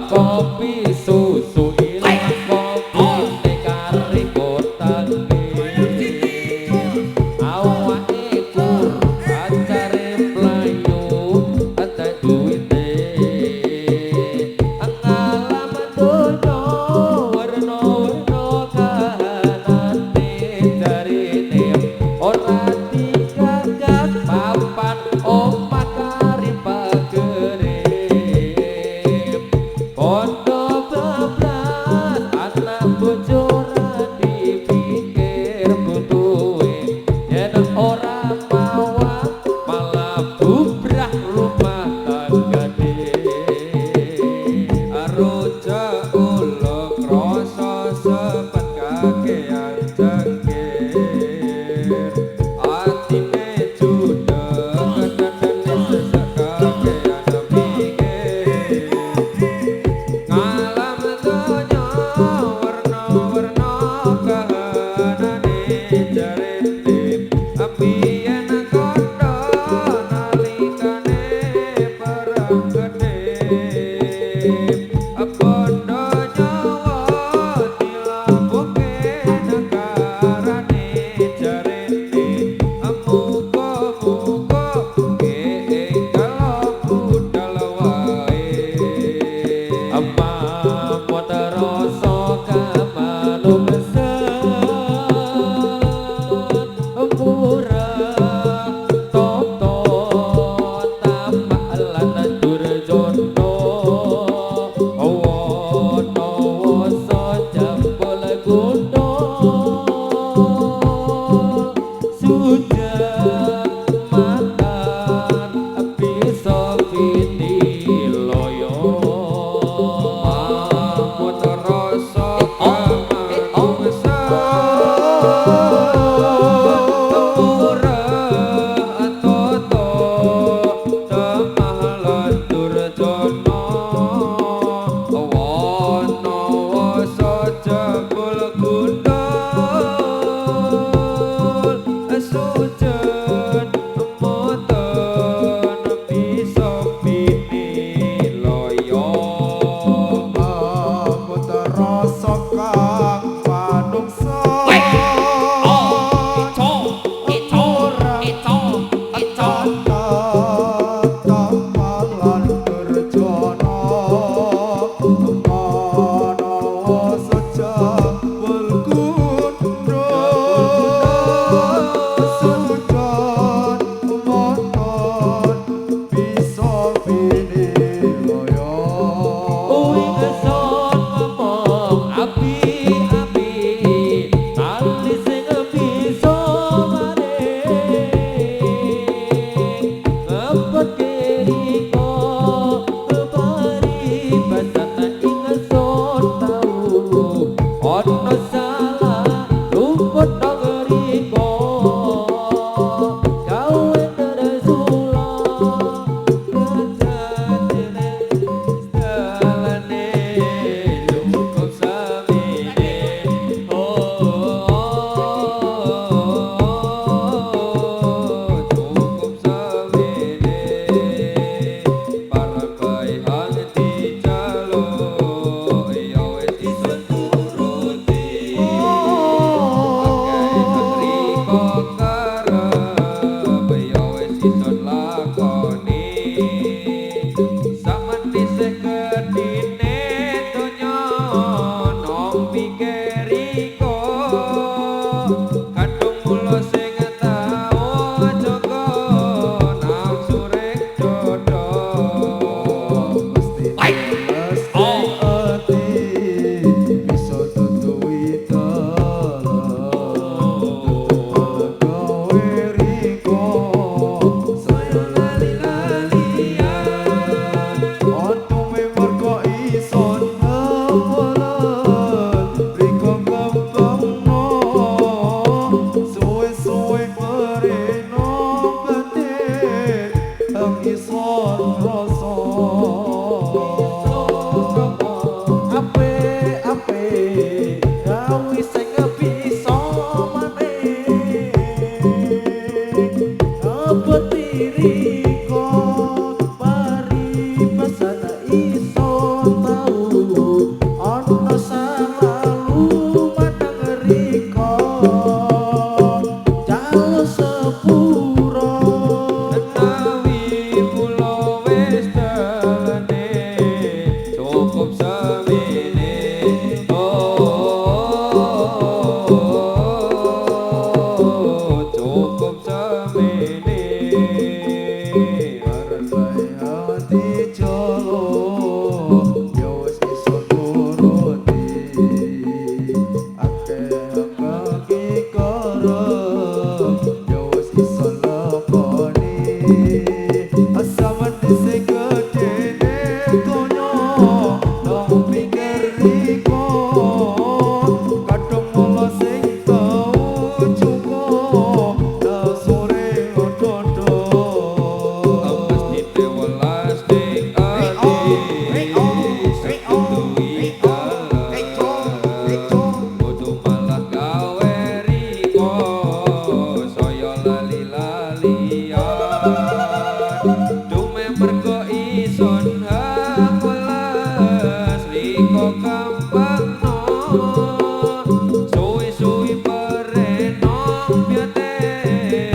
kopi susu ilang kopi kari kotange awake kur pacare mlayu ada duwite ngalam donya warna-warna kahanane jarine ora digagas papan omah kari pagere kondo bablas anak bojo ora dipikir butuhe yen ora mawar malah bubrah rumah tanggane aroja uluk rasa sepet kakean cengkir atine judeg kedene sesek kakean mikir ngalam donya warna-warna kahanane jarene ambiyen kondo nalikane perang gede kondo nyawa dilabuhke negarane jarene muga-muga enggal budal wae mamut rasa kamanungsan murah toto tambah lan durjana wana wasa jambul gundul sudah makan bisa piniloyo mamut rasa kamanungsan murah toto temah lan durjana wana wasa jambul gundul sujen moten bisa piniloyo mamut rasa kang manungsa tamalan durjana mana sejambul gundul sujan moton bisa piniloyo Uwingson ngomong api-api tali sing bisa maning ngepet keriko paribasana ingsun tau ono salah rumput ngeriko gawe tersula rajane dalane cukup samine cukup samine para kai hati calo ya wis isun turuti akeh riko karep ya wis isun lakoni sampeyan isih kedine donya nang pikiriko kadung mulo sing tau jaga nafsu rek dodo mesti mesti ati bisa tutui dalan gawe riko saya lali-lalian untume mergo ison nemelan riko kembangno suwe-suwe mereno batin ang ison rasa ape-ape gawe sing bisa maneh apa tiriko paribasana iso tau maneh